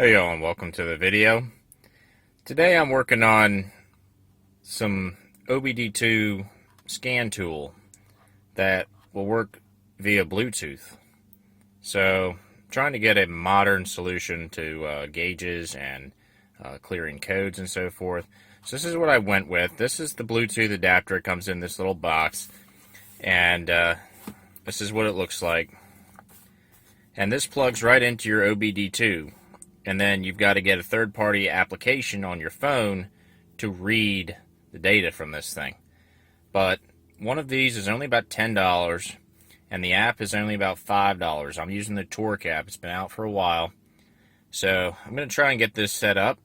Hey y'all, and welcome to the video. Today I'm working on some OBD2 scan tool that will work via Bluetooth. So trying to get a modern solution to gauges and clearing codes and so forth. So this is what I went with. This is the Bluetooth adapter. It comes in this little box, and this is what it looks like. And this plugs right into your OBD2. And then you've got to get a third-party application on your phone to read the data from this thing. But one of these is only about $10, and the app is only about $5. I'm using the Torque app. It's been out for a while. So I'm going to try and get this set up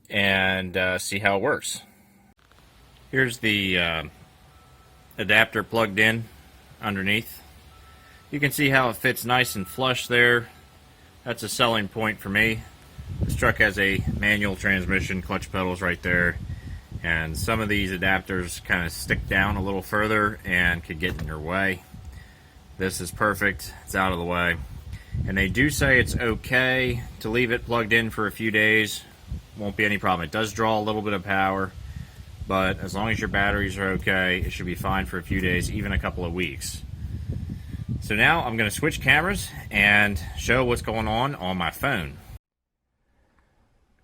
and see how it works. Here's the adapter plugged in underneath. You can see how it fits nice and flush there. That's a selling point for me. This truck has a manual transmission, clutch pedals right there, and some of these adapters kind of stick down a little further and could get in your way. This is perfect. It's out of the way. And they do say it's okay to leave it plugged in for a few days. Won't be any problem. It does draw a little bit of power, but as long as your batteries are okay, it should be fine for a few days, even a couple of weeks. So now I'm going to switch cameras and show what's going on my phone.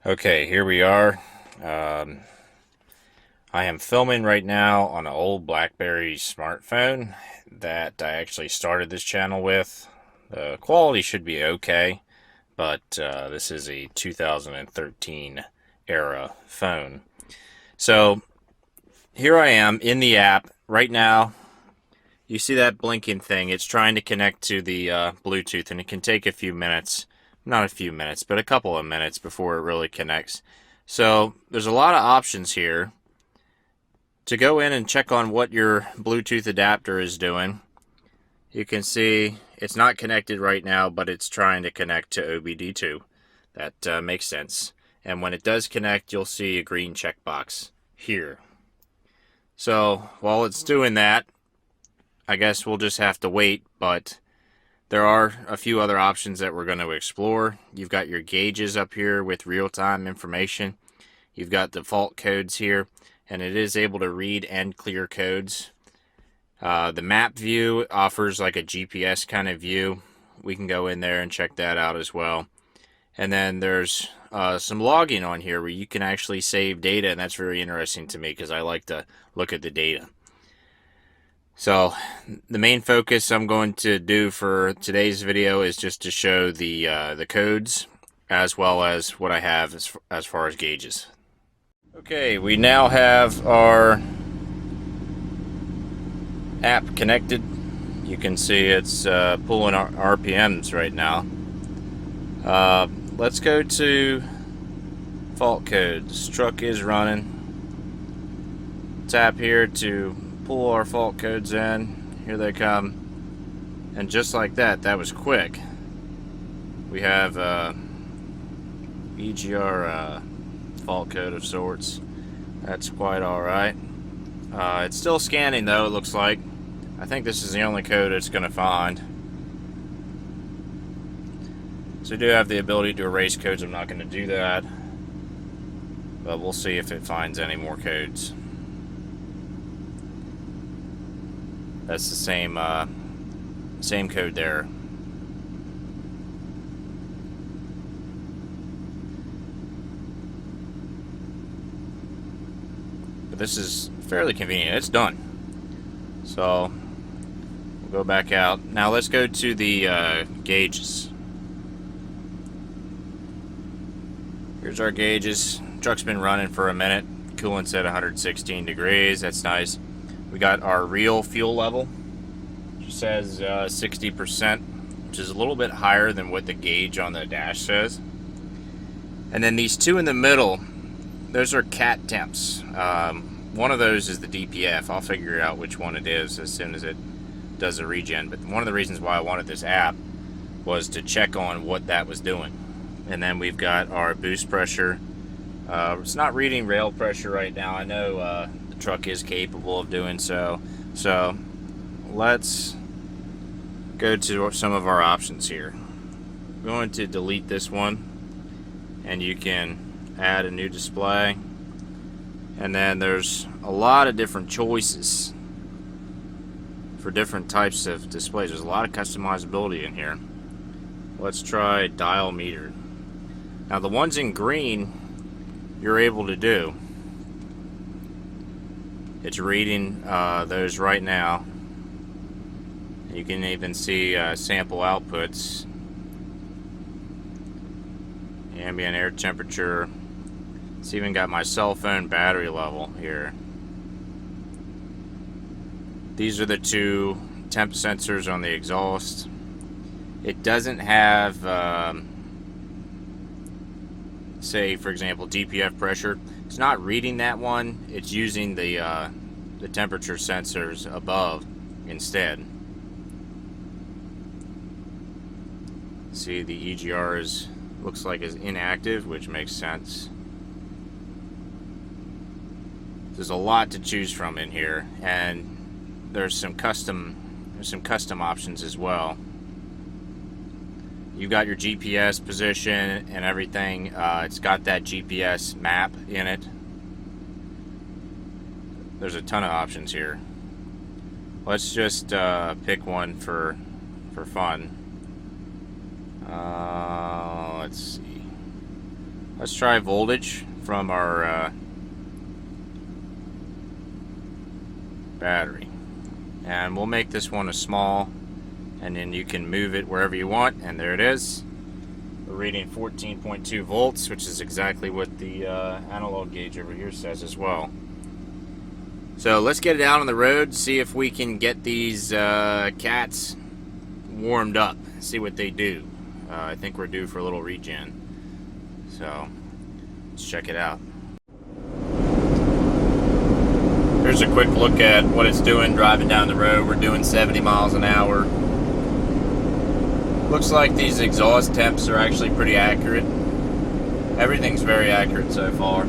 Okay, here we are. I am filming right now on an old BlackBerry smartphone that I actually started this channel with. The quality should be okay, but this is a 2013 era phone. So here I am in the app right now. You see that blinking thing? It's trying to connect to the Bluetooth, and it can take a few minutes. Not a few minutes, but a couple of minutes before it really connects. So there's a lot of options here to go in and check on what your Bluetooth adapter is doing. You can see it's not connected right now, but it's trying to connect to OBD2. That makes sense. And when it does connect, you'll see a green checkbox here. So while it's doing that, I guess we'll just have to wait, but there are a few other options that we're going to explore. You've got your gauges up here with real-time information. You've got default codes here, and it is able to read and clear codes. The map view offers like a GPS kind of view. We can go in there and check that out as well. And then there's some logging on here where you can actually save data, and that's very interesting to me because I like to look at the data. So the main focus I'm going to do for today's video is just to show the codes as well as what I have as far as gauges. Okay, we now have our app connected. You can see it's pulling our RPMs right now. Let's go to fault codes. Truck is running. Tap here to pull our fault codes in. Here they come. And just like that, that was quick. We have EGR fault code of sorts. That's quite alright. It's still scanning though, it looks like. I think this is the only code it's going to find. So we do have the ability to erase codes. I'm not going to do that. But we'll see if it finds any more codes. That's the same code there. But this is fairly convenient. It's done. So we'll go back out. Now let's go to the gauges. Here's our gauges. Truck's been running for a minute. Coolant's at 116 degrees. That's nice. We got our real fuel level, which says 60%, which is a little bit higher than what the gauge on the dash says. And then these two in the middle, those are cat temps. One of those is the DPF. I'll figure out which one it is as soon as it does a regen. But one of the reasons why I wanted this app was to check on what that was doing. And then we've got our boost pressure. It's not reading rail pressure right now. I know the truck is capable of doing so. So let's go to some of our options here. I'm going to delete this one and you can add a new display. And then there's a lot of different choices for different types of displays. There's a lot of customizability in here. Let's try dial meter. Now the ones in green you're able to do. It's reading those right now. You can even see sample outputs. Ambient air temperature. It's even got my cell phone battery level here. These are the two temp sensors on the exhaust. It doesn't have, say for example, DPF pressure. It's not reading that one. It's using the temperature sensors above instead. See, the EGR looks like is inactive, which makes sense. There's a lot to choose from in here, and there's some custom options as well. You got your GPS position and everything. It's got that GPS map in it. There's a ton of options here. Let's just pick one for fun. Let's see. Let's try voltage from our battery, and we'll make this one a small, and then you can move it wherever you want, and there it is. We're reading 14.2 volts, which is exactly what the analog gauge over here says as well. So let's get it out on the road, see if we can get these cats warmed up, see what they do. I think we're due for a little regen, so let's check it out. Here's a quick look at what it's doing driving down the road. We're doing 70 miles an hour. Looks like these exhaust temps are actually pretty accurate. Everything's very accurate so far.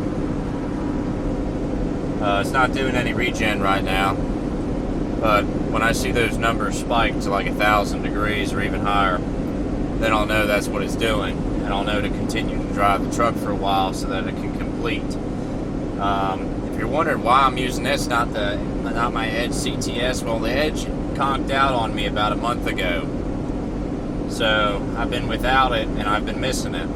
It's not doing any regen right now, but when I see those numbers spike to like 1,000 degrees or even higher, then I'll know that's what it's doing, and I'll know to continue to drive the truck for a while so that it can complete. If you're wondering why I'm using this, not my Edge CTS, well, the Edge conked out on me about a month ago. So I've been without it, and I've been missing it.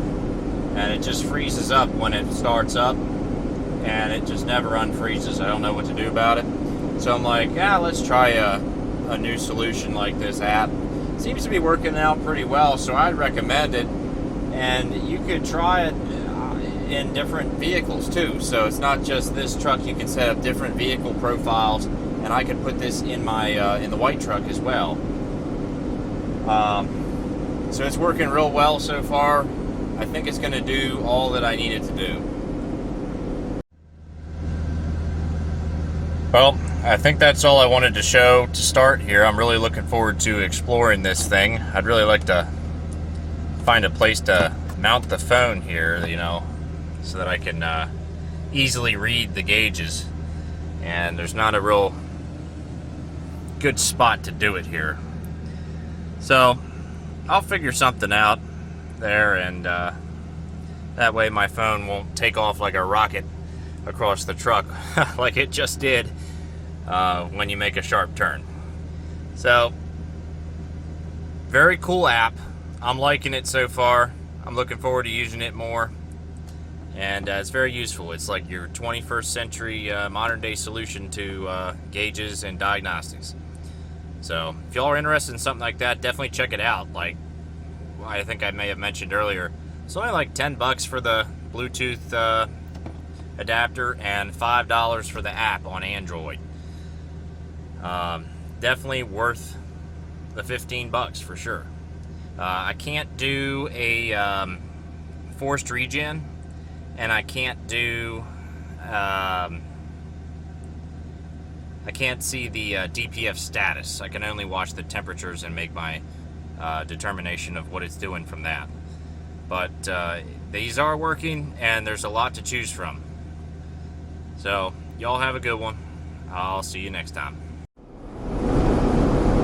And it just freezes up when it starts up, and it just never unfreezes. I don't know what to do about it. So I'm like, yeah, let's try a new solution like this app. Seems to be working out pretty well, so I'd recommend it. And you could try it in different vehicles too, so it's not just this truck. You can set up different vehicle profiles, and I could put this in my in the white truck as well. So it's working real well so far. I think it's going to do all that I need it to do. Well, I think that's all I wanted to show to start here. I'm really looking forward to exploring this thing. I'd really like to find a place to mount the phone here, you know, so that I can easily read the gauges. And there's not a real good spot to do it here. So I'll figure something out there, and that way my phone won't take off like a rocket across the truck like it just did when you make a sharp turn. So, very cool app. I'm liking it so far. I'm looking forward to using it more, and it's very useful. It's like your 21st century modern day solution to gauges and diagnostics. So if y'all are interested in something like that, definitely check it out. Like I think I may have mentioned earlier, it's only like $10 for the Bluetooth adapter and $5 for the app on Android. Definitely worth the $15 for sure. I can't do a forced regen, and I can't do I can't see the DPF status. I can only watch the temperatures and make my determination of what it's doing from that. But these are working, and there's a lot to choose from. So, y'all have a good one. I'll see you next time.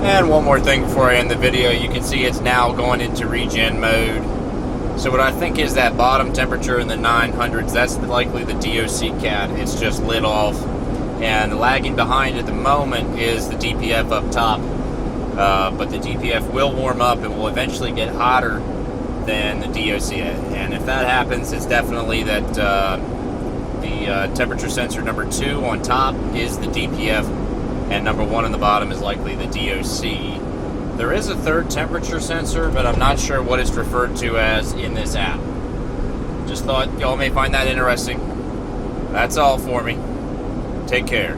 And one more thing before I end the video. You can see it's now going into regen mode. So what I think is that bottom temperature in the 900s, that's likely the DOC cat. It's just lit off. And lagging behind at the moment is the DPF up top. But the DPF will warm up and will eventually get hotter than the DOC. And if that happens, it's definitely that the temperature sensor number 2 on top is the DPF, and number 1 on the bottom is likely the DOC. There is a third temperature sensor, but I'm not sure what it's referred to as in this app. Just thought y'all may find that interesting. That's all for me. Take care.